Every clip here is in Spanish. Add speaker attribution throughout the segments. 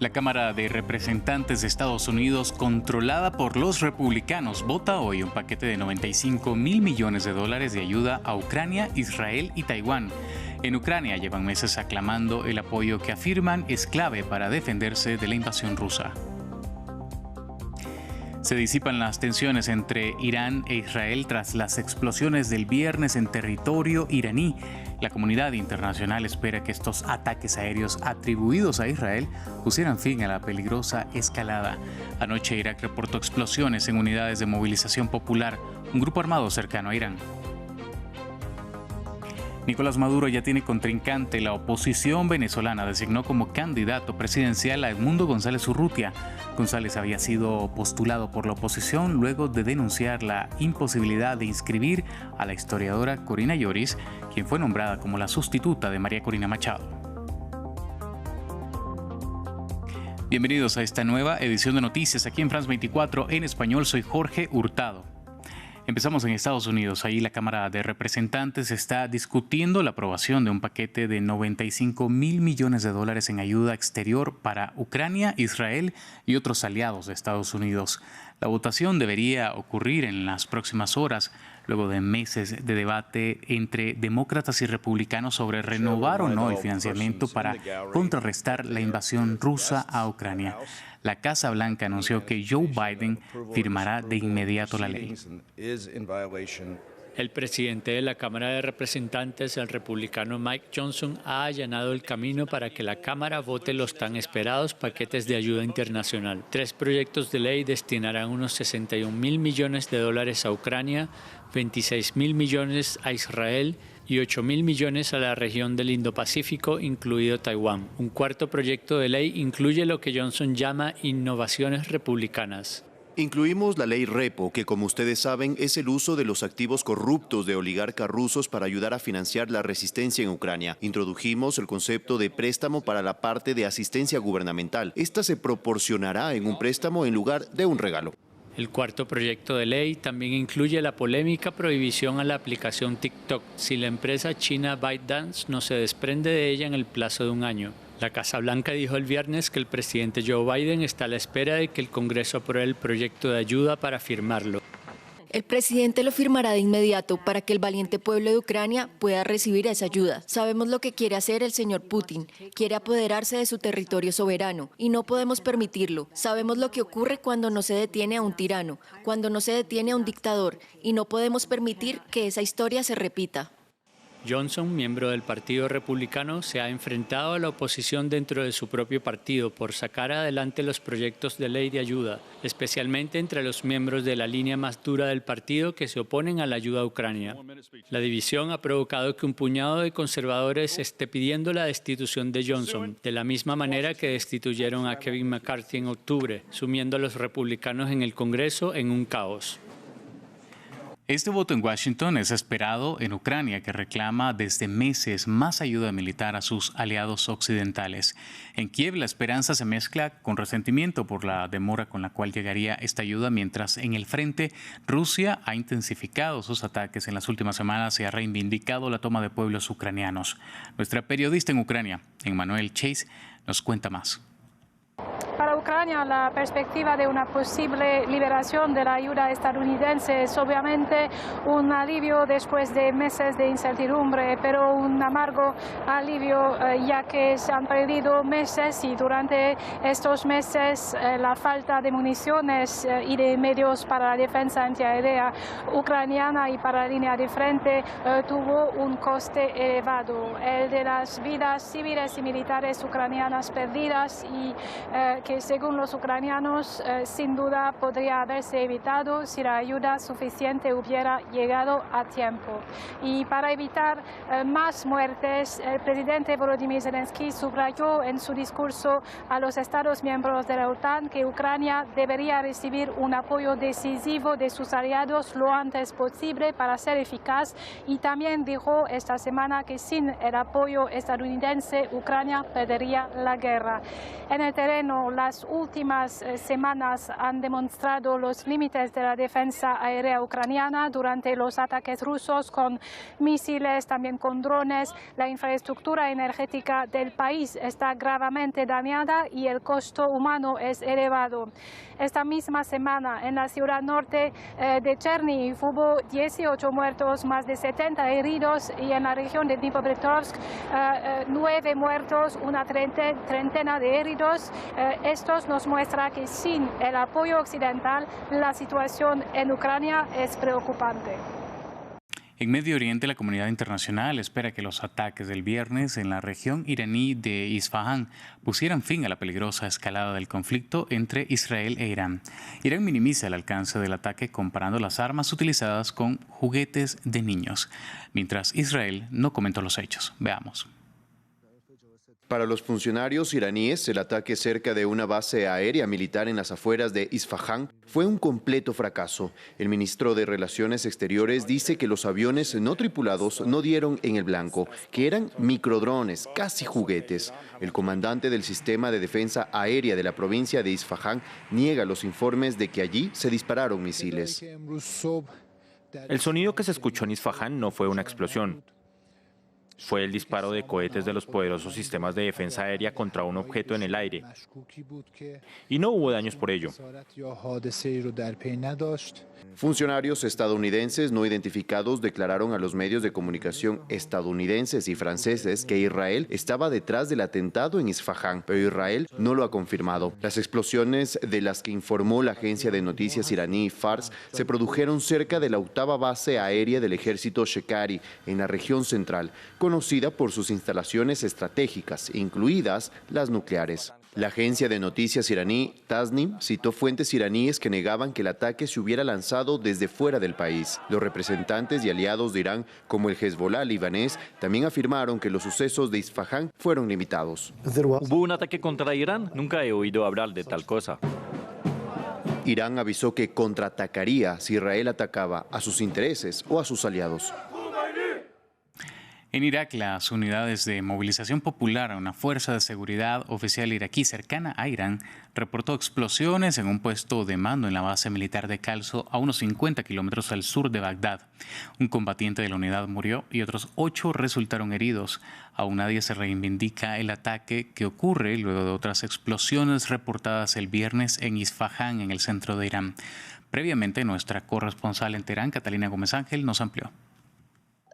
Speaker 1: La Cámara de Representantes de Estados Unidos, controlada por los republicanos, vota hoy un paquete de $95 mil millones de ayuda a Ucrania, Israel y Taiwán. En Ucrania llevan meses aclamando el apoyo que afirman es clave para defenderse de la invasión rusa. Se disipan las tensiones entre Irán e Israel tras las explosiones del viernes en territorio iraní. La comunidad internacional espera que estos ataques aéreos atribuidos a Israel pusieran fin a la peligrosa escalada. Anoche Irak reportó explosiones en unidades de movilización popular, un grupo armado cercano a Irán. Nicolás Maduro ya tiene contrincante. La oposición venezolana designó como candidato presidencial a Edmundo González Urrutia. González había sido postulado por la oposición luego de denunciar la imposibilidad de inscribir a la historiadora Corina Lloris, quien fue nombrada como la sustituta de María Corina Machado. Bienvenidos a esta nueva edición de noticias aquí en France 24 en español. Soy Jorge Hurtado. Empezamos en Estados Unidos. Ahí la Cámara de Representantes está discutiendo la aprobación de un paquete de $95 mil millones en ayuda exterior para Ucrania, Israel y otros aliados de Estados Unidos. La votación debería ocurrir en las próximas horas, luego de meses de debate entre demócratas y republicanos sobre renovar o no el financiamiento para contrarrestar la invasión rusa a Ucrania. La Casa Blanca anunció que Joe Biden firmará de inmediato la ley.
Speaker 2: El presidente de la Cámara de Representantes, el republicano Mike Johnson, ha allanado el camino para que la Cámara vote los tan esperados paquetes de ayuda internacional. 3 proyectos de ley destinarán unos $61 mil millones a Ucrania, $26 mil millones a Israel y $8 mil millones a la región del Indo-Pacífico, incluido Taiwán. Un cuarto proyecto de ley incluye lo que Johnson llama innovaciones republicanas.
Speaker 3: Incluimos la ley Repo, que como ustedes saben es el uso de los activos corruptos de oligarcas rusos para ayudar a financiar la resistencia en Ucrania. Introdujimos el concepto de préstamo para la parte de asistencia gubernamental. Esta se proporcionará en un préstamo en lugar de un regalo.
Speaker 2: El cuarto proyecto de ley también incluye la polémica prohibición a la aplicación TikTok si la empresa china ByteDance no se desprende de ella en el plazo de un año. La Casa Blanca dijo el viernes que el presidente Joe Biden está a la espera de que el Congreso apruebe el proyecto de ayuda para firmarlo.
Speaker 4: El presidente lo firmará de inmediato para que el valiente pueblo de Ucrania pueda recibir esa ayuda. Sabemos lo que quiere hacer el señor Putin. Quiere apoderarse de su territorio soberano y no podemos permitirlo. Sabemos lo que ocurre cuando no se detiene a un tirano, cuando no se detiene a un dictador, y no podemos permitir que esa historia se repita.
Speaker 2: Johnson, miembro del Partido Republicano, se ha enfrentado a la oposición dentro de su propio partido por sacar adelante los proyectos de ley de ayuda, especialmente entre los miembros de la línea más dura del partido que se oponen a la ayuda a Ucrania. La división ha provocado que un puñado de conservadores esté pidiendo la destitución de Johnson, de la misma manera que destituyeron a Kevin McCarthy en octubre, sumiendo a los republicanos en el Congreso en un caos.
Speaker 1: Este voto en Washington es esperado en Ucrania, que reclama desde meses más ayuda militar a sus aliados occidentales. En Kiev la esperanza se mezcla con resentimiento por la demora con la cual llegaría esta ayuda, mientras en el frente Rusia ha intensificado sus ataques en las últimas semanas y ha reivindicado la toma de pueblos ucranianos. Nuestra periodista en Ucrania, Emmanuel Chase, nos cuenta más.
Speaker 5: Para Ucrania, la perspectiva de una posible liberación de la ayuda estadounidense es obviamente un alivio después de meses de incertidumbre, pero un amargo alivio ya que se han perdido meses y durante estos meses la falta de municiones y de medios para la defensa antiaérea ucraniana y para la línea de frente tuvo un coste elevado, el de las vidas civiles y militares ucranianas perdidas y que según los ucranianos sin duda podría haberse evitado si la ayuda suficiente hubiera llegado a tiempo. Y para evitar más muertes, el presidente Volodymyr Zelensky subrayó en su discurso a los Estados miembros de la OTAN que Ucrania debería recibir un apoyo decisivo de sus aliados lo antes posible para ser eficaz, y también dijo esta semana que sin el apoyo estadounidense Ucrania perdería la guerra. En el terreno, las últimas semanas han demostrado los límites de la defensa aérea ucraniana durante los ataques rusos con misiles, también con drones. La infraestructura energética del país está gravemente dañada y el costo humano es elevado. Esta misma semana en la ciudad norte de Chernihiv hubo 18 muertos, más de 70 heridos, y en la región de Dnipropetrovsk 9 muertos, una treintena de heridos. Estos nos muestra que sin el apoyo occidental la situación en Ucrania es preocupante.
Speaker 1: En Medio Oriente, la comunidad internacional espera que los ataques del viernes en la región iraní de Isfahán pusieran fin a la peligrosa escalada del conflicto entre Israel e Irán. Irán minimiza el alcance del ataque comparando las armas utilizadas con juguetes de niños, mientras Israel no comentó los hechos. Veamos.
Speaker 3: Para los funcionarios iraníes, el ataque cerca de una base aérea militar en las afueras de Isfahán fue un completo fracaso. El ministro de Relaciones Exteriores dice que los aviones no tripulados no dieron en el blanco, que eran microdrones, casi juguetes. El comandante del sistema de defensa aérea de la provincia de Isfahán niega los informes de que allí se dispararon misiles.
Speaker 6: El sonido que se escuchó en Isfahán no fue una explosión. Fue el disparo de cohetes de los poderosos sistemas de defensa aérea contra un objeto en el aire. Y no hubo daños por ello.
Speaker 3: Funcionarios estadounidenses no identificados declararon a los medios de comunicación estadounidenses y franceses que Israel estaba detrás del atentado en Isfahán, pero Israel no lo ha confirmado. Las explosiones de las que informó la agencia de noticias iraní Fars se produjeron cerca de la octava base aérea del ejército Shekari en la región central, conocida por sus instalaciones estratégicas, incluidas las nucleares. La agencia de noticias iraní Tasnim citó fuentes iraníes que negaban que el ataque se hubiera lanzado desde fuera del país. Los representantes y aliados de Irán, como el Hezbollah libanés, también afirmaron que los sucesos de Isfahán fueron limitados.
Speaker 7: ¿Hubo un ataque contra Irán? Nunca he oído hablar de tal cosa.
Speaker 3: Irán avisó que contraatacaría si Israel atacaba a sus intereses o a sus aliados.
Speaker 1: En Irak, las unidades de movilización popular, una fuerza de seguridad oficial iraquí cercana a Irán, reportó explosiones en un puesto de mando en la base militar de Kalso, a unos 50 kilómetros al sur de Bagdad. Un combatiente de la unidad murió y otros 8 resultaron heridos. Aún nadie se reivindica el ataque, que ocurre luego de otras explosiones reportadas el viernes en Isfahán, en el centro de Irán. Previamente, nuestra corresponsal en Teherán, Catalina Gómez Ángel, nos amplió.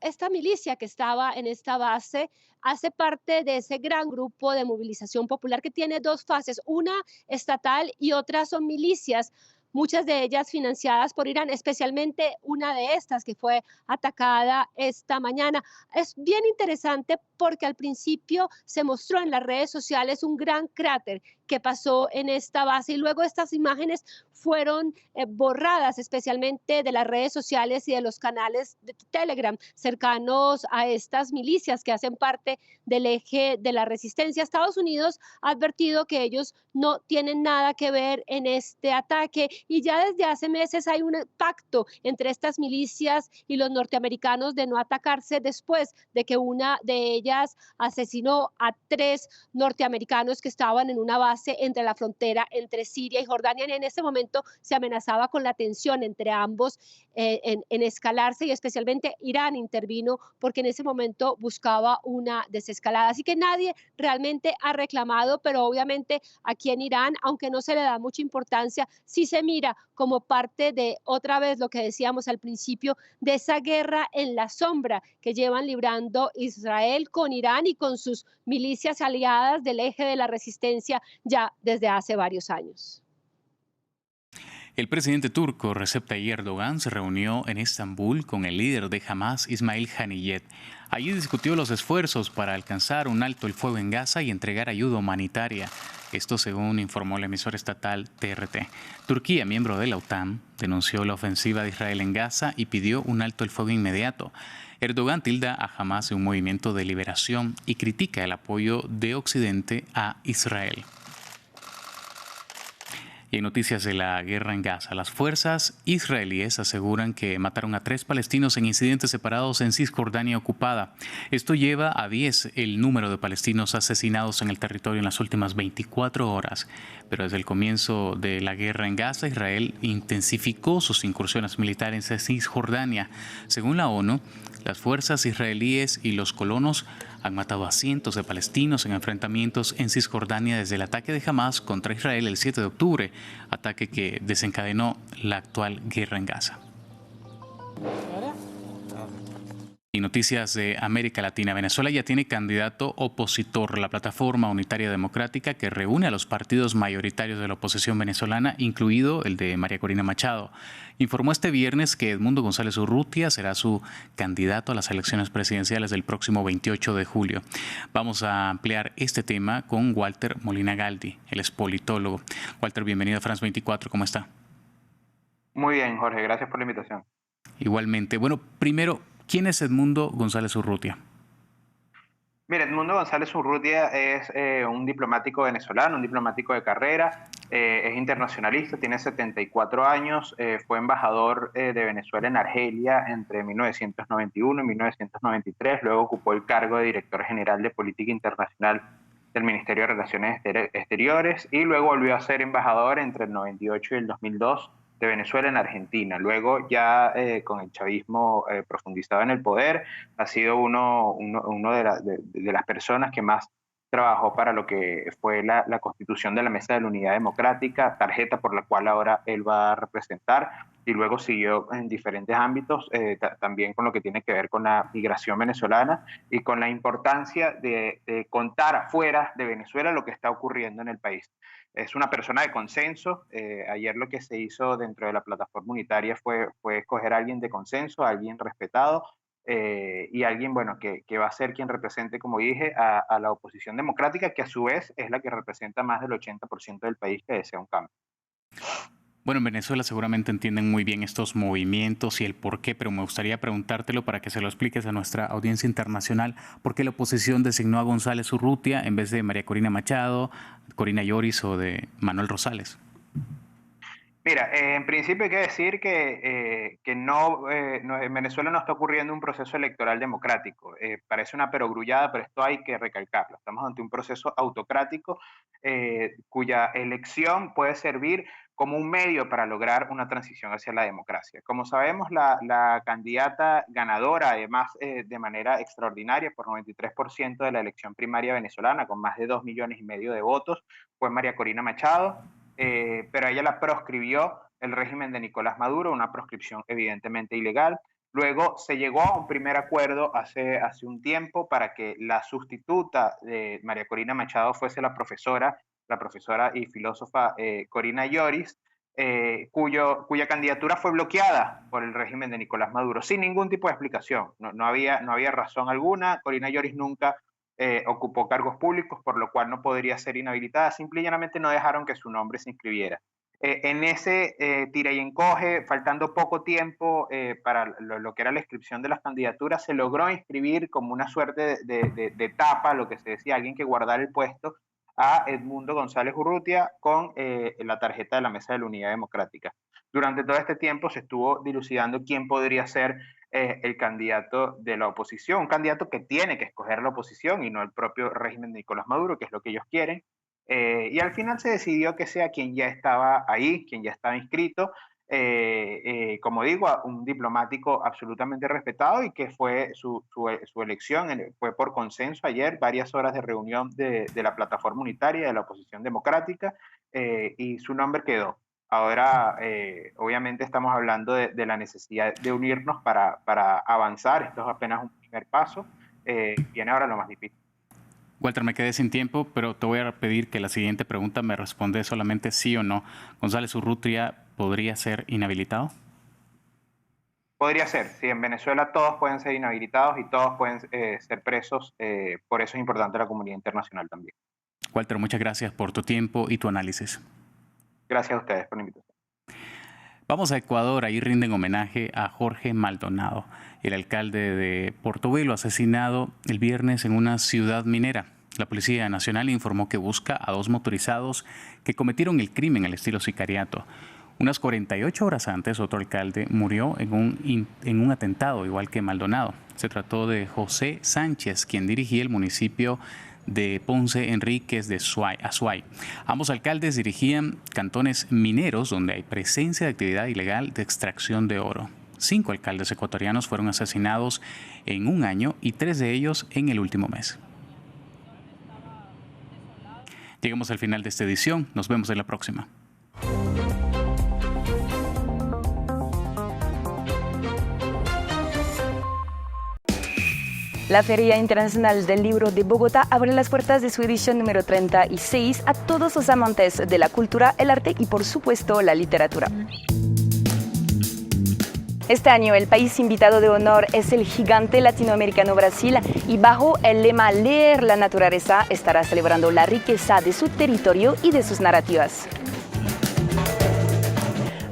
Speaker 8: Esta milicia que estaba en esta base hace parte de ese gran grupo de movilización popular que tiene 2 fases, una estatal y otra son milicias, muchas de ellas financiadas por Irán, especialmente una de estas que fue atacada esta mañana. Es bien interesante porque al principio se mostró en las redes sociales un gran cráter que pasó en esta base y luego estas imágenes fueron borradas, especialmente de las redes sociales y de los canales de Telegram cercanos a estas milicias que hacen parte del eje de la resistencia. Estados Unidos ha advertido que ellos no tienen nada que ver en este ataque y ya desde hace meses hay un pacto entre estas milicias y los norteamericanos de no atacarse después de que una de ellas asesinó a 3 norteamericanos que estaban en una base entre la frontera entre Siria y Jordania. Y en este momento se amenazaba con la tensión entre ambos en escalarse y especialmente Irán intervino porque en ese momento buscaba una desescalada. Así que nadie realmente ha reclamado, pero obviamente aquí en Irán, aunque no se le da mucha importancia, sí se mira como parte de, otra vez lo que decíamos al principio, de esa guerra en la sombra que llevan librando Israel con Irán y con sus milicias aliadas del eje de la resistencia ya desde hace varios años.
Speaker 1: El presidente turco Recep Tayyip Erdogan se reunió en Estambul con el líder de Hamas, Ismail Haniyeh. Allí discutió los esfuerzos para alcanzar un alto el fuego en Gaza y entregar ayuda humanitaria. Esto según informó la emisora estatal TRT. Turquía, miembro de la OTAN, denunció la ofensiva de Israel en Gaza y pidió un alto el fuego inmediato. Erdogan tilda a Hamas de un movimiento de liberación y critica el apoyo de Occidente a Israel. Y en noticias de la guerra en Gaza, las fuerzas israelíes aseguran que mataron a 3 palestinos en incidentes separados en Cisjordania ocupada. Esto lleva a 10 el número de palestinos asesinados en el territorio en las últimas 24 horas. Pero desde el comienzo de la guerra en Gaza, Israel intensificó sus incursiones militares en Cisjordania. Según la ONU, las fuerzas israelíes y los colonos han matado a cientos de palestinos en enfrentamientos en Cisjordania desde el ataque de Hamas contra Israel el 7 de octubre, ataque que desencadenó la actual guerra en Gaza. Y noticias de América Latina. Venezuela ya tiene candidato opositor. La Plataforma Unitaria Democrática, que reúne a los partidos mayoritarios de la oposición venezolana, incluido el de María Corina Machado, informó este viernes que Edmundo González Urrutia será su candidato a las elecciones presidenciales del próximo 28 de julio. Vamos a ampliar este tema con Walter Molina Galdi, él es politólogo. Walter, bienvenido a France 24, ¿cómo está?
Speaker 9: Muy bien, Jorge, gracias por la invitación.
Speaker 1: Igualmente. Bueno, primero, ¿quién es Edmundo González Urrutia?
Speaker 9: Mira, Edmundo González Urrutia es un diplomático venezolano, un diplomático de carrera, es internacionalista, tiene 74 años, fue embajador de Venezuela en Argelia entre 1991 y 1993, luego ocupó el cargo de director general de política internacional del Ministerio de Relaciones Exteriores y luego volvió a ser embajador entre el 98 y el 2002 de Venezuela en Argentina. Luego ya con el chavismo profundizado en el poder, ha sido uno de las personas que más trabajó para lo que fue la constitución de la Mesa de la Unidad Democrática, tarjeta por la cual ahora él va a representar, y luego siguió en diferentes ámbitos, también con lo que tiene que ver con la migración venezolana y con la importancia de contar afuera de Venezuela lo que está ocurriendo en el país. Es una persona de consenso. Ayer lo que se hizo dentro de la plataforma unitaria fue escoger a alguien de consenso, a alguien respetado y alguien, bueno, que va a ser quien represente, como dije, a la oposición democrática, que a su vez es la que representa más del 80% del país que desea un cambio.
Speaker 1: Bueno, en Venezuela seguramente entienden muy bien estos movimientos y el por qué, pero me gustaría preguntártelo para que se lo expliques a nuestra audiencia internacional. ¿Por qué la oposición designó a González Urrutia en vez de María Corina Machado, Corina Lloris o de Manuel Rosales?
Speaker 9: Mira, en principio hay que decir que en Venezuela no está ocurriendo un proceso electoral democrático. Parece una perogrullada, pero esto hay que recalcarlo. Estamos ante un proceso autocrático cuya elección puede servir como un medio para lograr una transición hacia la democracia. Como sabemos, la candidata ganadora, además de manera extraordinaria, por 93% de la elección primaria venezolana, con más de 2,5 millones de votos, fue María Corina Machado. Pero ella la proscribió el régimen de Nicolás Maduro, una proscripción evidentemente ilegal. Luego se llegó a un primer acuerdo hace un tiempo para que la sustituta de María Corina Machado fuese la profesora y filósofa Corina Lloris, cuya candidatura fue bloqueada por el régimen de Nicolás Maduro, sin ningún tipo de explicación. No había razón alguna. Corina Lloris nunca ocupó cargos públicos, por lo cual no podría ser inhabilitada. Simple y llanamente no dejaron que su nombre se inscribiera. En ese tira y encoge, faltando poco tiempo para lo que era la inscripción de las candidaturas, se logró inscribir como una suerte de tapa, lo que se decía, alguien que guardara el puesto, a Edmundo González Urrutia con la tarjeta de la Mesa de la Unidad Democrática. Durante todo este tiempo se estuvo dilucidando quién podría ser el candidato de la oposición, un candidato que tiene que escoger la oposición y no el propio régimen de Nicolás Maduro, que es lo que ellos quieren. Y al final se decidió que sea quien ya estaba ahí, quien ya estaba inscrito, como digo, un diplomático absolutamente respetado y que fue su elección, fue por consenso ayer, varias horas de reunión de la plataforma unitaria de la oposición democrática y su nombre quedó. Ahora, obviamente estamos hablando de la necesidad de unirnos para avanzar. Esto es apenas un primer paso. Viene ahora lo más difícil.
Speaker 1: Walter, me quedé sin tiempo, pero te voy a pedir que la siguiente pregunta me responde solamente sí o no. ¿González Urrutia podría ser inhabilitado?
Speaker 9: Podría ser. Sí, en Venezuela todos pueden ser inhabilitados y todos pueden ser presos. Por eso es importante la comunidad internacional también.
Speaker 1: Walter, muchas gracias por tu tiempo y tu análisis.
Speaker 9: Gracias a ustedes por la invitación.
Speaker 1: Vamos a Ecuador, ahí rinden homenaje a Jorge Maldonado, el alcalde de Portobelo, asesinado el viernes en una ciudad minera. La Policía Nacional informó que busca a 2 motorizados que cometieron el crimen al estilo sicariato. Unas 48 horas antes, otro alcalde murió en un atentado, igual que Maldonado. Se trató de José Sánchez, quien dirigía el municipio de Ponce Enríquez de Azuay. Ambos alcaldes dirigían cantones mineros donde hay presencia de actividad ilegal de extracción de oro. 5 alcaldes ecuatorianos fueron asesinados en un año y 3 de ellos en el último mes. Llegamos al final de esta edición. Nos vemos en la próxima.
Speaker 10: La Feria Internacional del Libro de Bogotá abre las puertas de su edición número 36 a todos los amantes de la cultura, el arte y, por supuesto, la literatura. Este año el país invitado de honor es el gigante latinoamericano Brasil y bajo el lema Leer la naturaleza estará celebrando la riqueza de su territorio y de sus narrativas.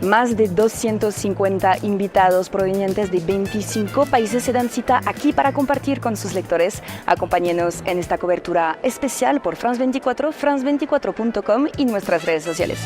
Speaker 10: Más de 250 invitados provenientes de 25 países se dan cita aquí para compartir con sus lectores. Acompáñenos en esta cobertura especial por France 24, france24.com y nuestras redes sociales.